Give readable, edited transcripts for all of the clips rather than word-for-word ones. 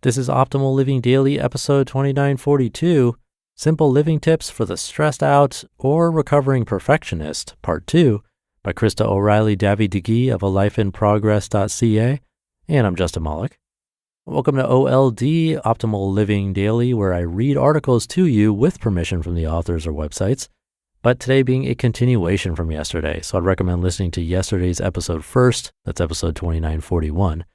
This is Optimal Living Daily, episode 2942, Simple Living Tips for the Stressed Out or Recovering Perfectionist, Part 2, by Krista O'Reilly Davy-DeGee of alifeinprogress.ca, and I'm Justin Malik. Welcome to OLD, Optimal Living Daily, where I read articles to you with permission from the authors or websites, but today being a continuation from yesterday, so I'd recommend listening to yesterday's episode first. That's episode 2941.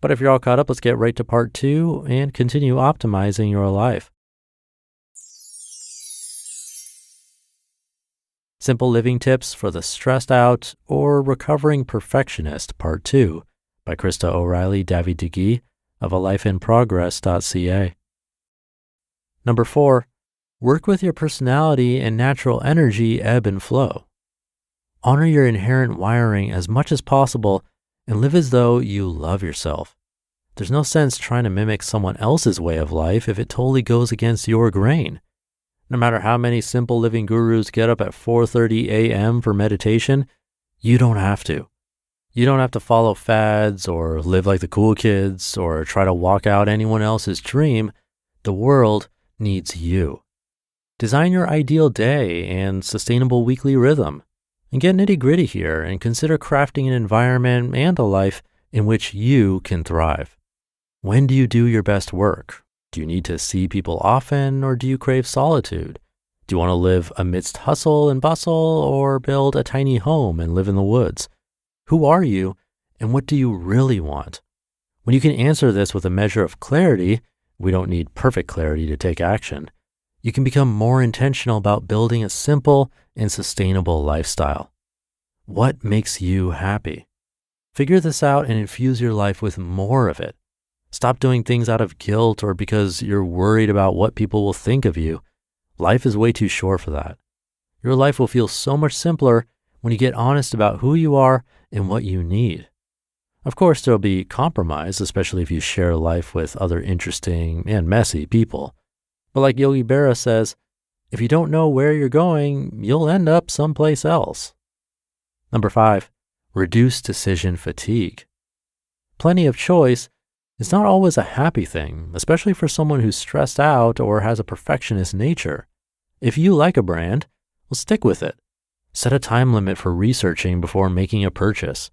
But if you're all caught up, let's get right to part 2 and continue optimizing your life. Simple Living Tips for the Stressed Out or Recovering Perfectionist, Part 2, by Krista O'Reilly Davy-DeGee of alifeinprogress.ca. Number 4, work with your personality and natural energy ebb and flow. Honor your inherent wiring as much as possible and live as though you love yourself. There's no sense trying to mimic someone else's way of life if it totally goes against your grain. No matter how many simple living gurus get up at 4:30 a.m. for meditation, you don't have to. You don't have to follow fads or live like the cool kids or try to walk out anyone else's dream. The world needs you. Design your ideal day and sustainable weekly rhythm. And get nitty-gritty here and consider crafting an environment and a life in which you can thrive. When do you do your best work? Do you need to see people often, or do you crave solitude? Do you want to live amidst hustle and bustle, or build a tiny home and live in the woods? Who are you, and what do you really want? When you can answer this with a measure of clarity, we don't need perfect clarity to take action, you can become more intentional about building a simple and sustainable lifestyle. What makes you happy? Figure this out and infuse your life with more of it. Stop doing things out of guilt or because you're worried about what people will think of you. Life is way too short for that. Your life will feel so much simpler when you get honest about who you are and what you need. Of course, there'll be compromise, especially if you share life with other interesting and messy people. But like Yogi Berra says, if you don't know where you're going, you'll end up someplace else. Number 5, reduce decision fatigue. Plenty of choice is not always a happy thing, especially for someone who's stressed out or has a perfectionist nature. If you like a brand, well, stick with it. Set a time limit for researching before making a purchase.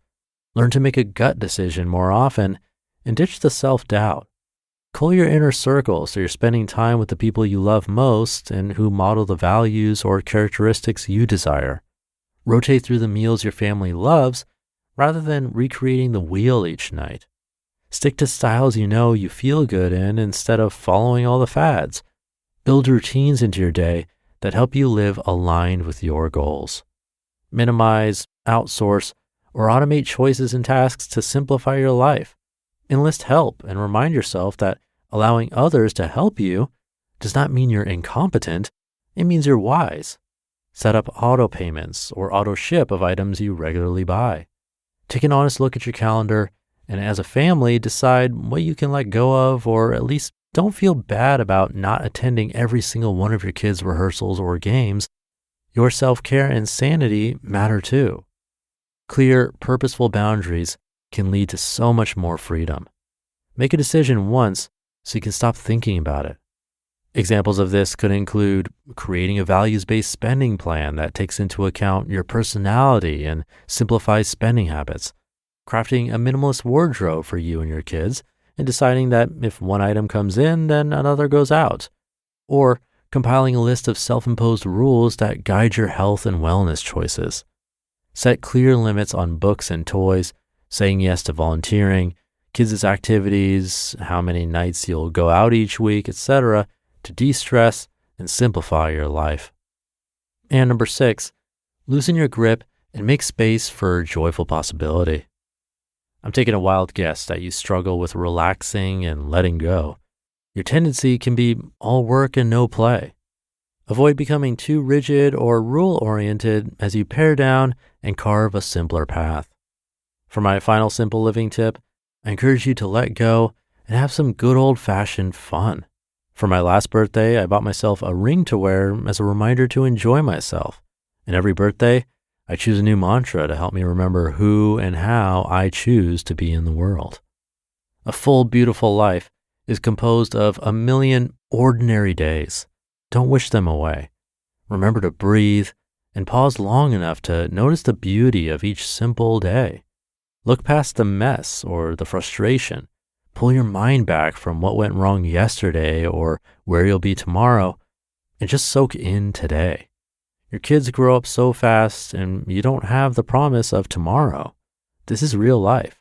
Learn to make a gut decision more often and ditch the self-doubt. Cull your inner circle so you're spending time with the people you love most and who model the values or characteristics you desire. Rotate through the meals your family loves rather than recreating the wheel each night. Stick to styles you know you feel good in instead of following all the fads. Build routines into your day that help you live aligned with your goals. Minimize, outsource, or automate choices and tasks to simplify your life. Enlist help and remind yourself that allowing others to help you does not mean you're incompetent. It means you're wise. Set up auto payments or auto ship of items you regularly buy. Take an honest look at your calendar and as a family, decide what you can let go of, or at least don't feel bad about not attending every single one of your kids' rehearsals or games. Your self-care and sanity matter too. Clear, purposeful boundaries can lead to so much more freedom. Make a decision once so you can stop thinking about it. Examples of this could include creating a values-based spending plan that takes into account your personality and simplifies spending habits, crafting a minimalist wardrobe for you and your kids, and deciding that if one item comes in, then another goes out, or compiling a list of self-imposed rules that guide your health and wellness choices. Set clear limits on books and toys, saying yes to volunteering, kids' activities, how many nights you'll go out each week, etc., to de-stress and simplify your life. And number 6, loosen your grip and make space for joyful possibility. I'm taking a wild guess that you struggle with relaxing and letting go. Your tendency can be all work and no play. Avoid becoming too rigid or rule-oriented as you pare down and carve a simpler path. For my final simple living tip, I encourage you to let go and have some good old-fashioned fun. For my last birthday, I bought myself a ring to wear as a reminder to enjoy myself. And every birthday, I choose a new mantra to help me remember who and how I choose to be in the world. A full, beautiful life is composed of a million ordinary days. Don't wish them away. Remember to breathe and pause long enough to notice the beauty of each simple day. Look past the mess or the frustration. Pull your mind back from what went wrong yesterday or where you'll be tomorrow and just soak in today. Your kids grow up so fast and you don't have the promise of tomorrow. This is real life.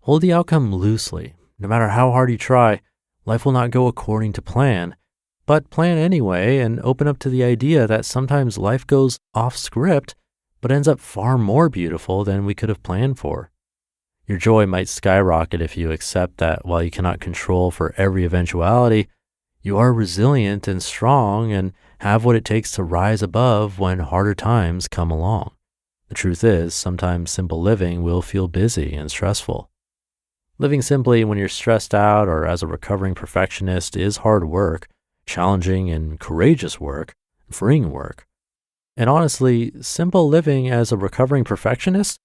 Hold the outcome loosely. No matter how hard you try, life will not go according to plan, but plan anyway and open up to the idea that sometimes life goes off script, but ends up far more beautiful than we could have planned for. Your joy might skyrocket if you accept that while you cannot control for every eventuality, you are resilient and strong and have what it takes to rise above when harder times come along. The truth is, sometimes simple living will feel busy and stressful. Living simply when you're stressed out or as a recovering perfectionist is hard work, challenging and courageous work, freeing work. And honestly, simple living as a recovering perfectionist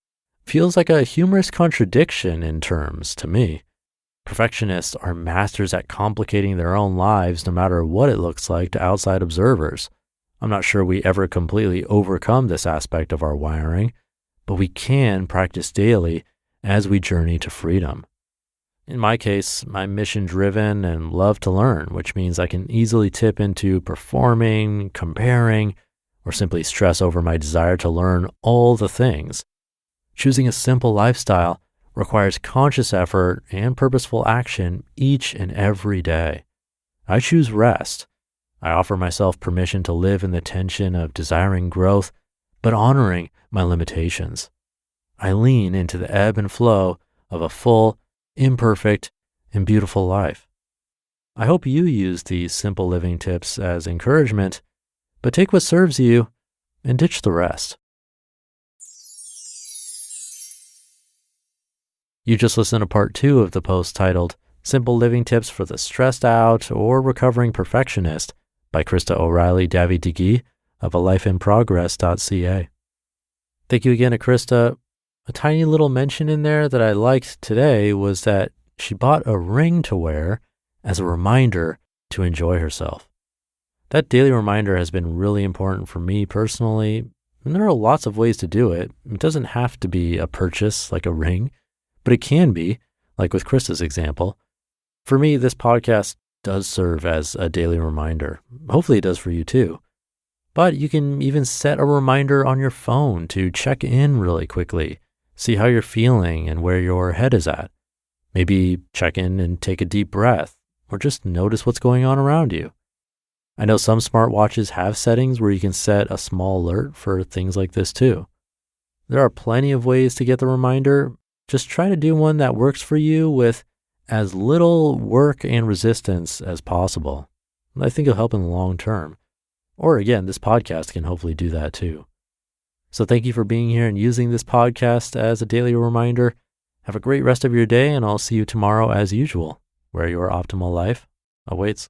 feels like a humorous contradiction in terms to me. Perfectionists are masters at complicating their own lives no matter what it looks like to outside observers. I'm not sure we ever completely overcome this aspect of our wiring, but we can practice daily as we journey to freedom. In my case, I'm mission-driven and love to learn, which means I can easily tip into performing, comparing, or simply stress over my desire to learn all the things. Choosing a simple lifestyle requires conscious effort and purposeful action each and every day. I choose rest. I offer myself permission to live in the tension of desiring growth, but honoring my limitations. I lean into the ebb and flow of a full, imperfect, and beautiful life. I hope you use these simple living tips as encouragement, but take what serves you and ditch the rest. You just listened to part 2 of the post titled Simple Living Tips for the Stressed Out or Recovering Perfectionist by Krista O'Reilly Davy of alifeinprogress.ca. Thank you again to Krista. A tiny little mention in there that I liked today was that she bought a ring to wear as a reminder to enjoy herself. That daily reminder has been really important for me personally, and there are lots of ways to do it. It doesn't have to be a purchase like a ring, but it can be, like with Krista's example. For me, this podcast does serve as a daily reminder. Hopefully it does for you too. But you can even set a reminder on your phone to check in really quickly, see how you're feeling and where your head is at. Maybe check in and take a deep breath, or just notice what's going on around you. I know some smartwatches have settings where you can set a small alert for things like this too. There are plenty of ways to get the reminder. Just try to do one that works for you with as little work and resistance as possible. I think it'll help in the long term. Or again, this podcast can hopefully do that too. So thank you for being here and using this podcast as a daily reminder. Have a great rest of your day, and I'll see you tomorrow as usual, where your optimal life awaits.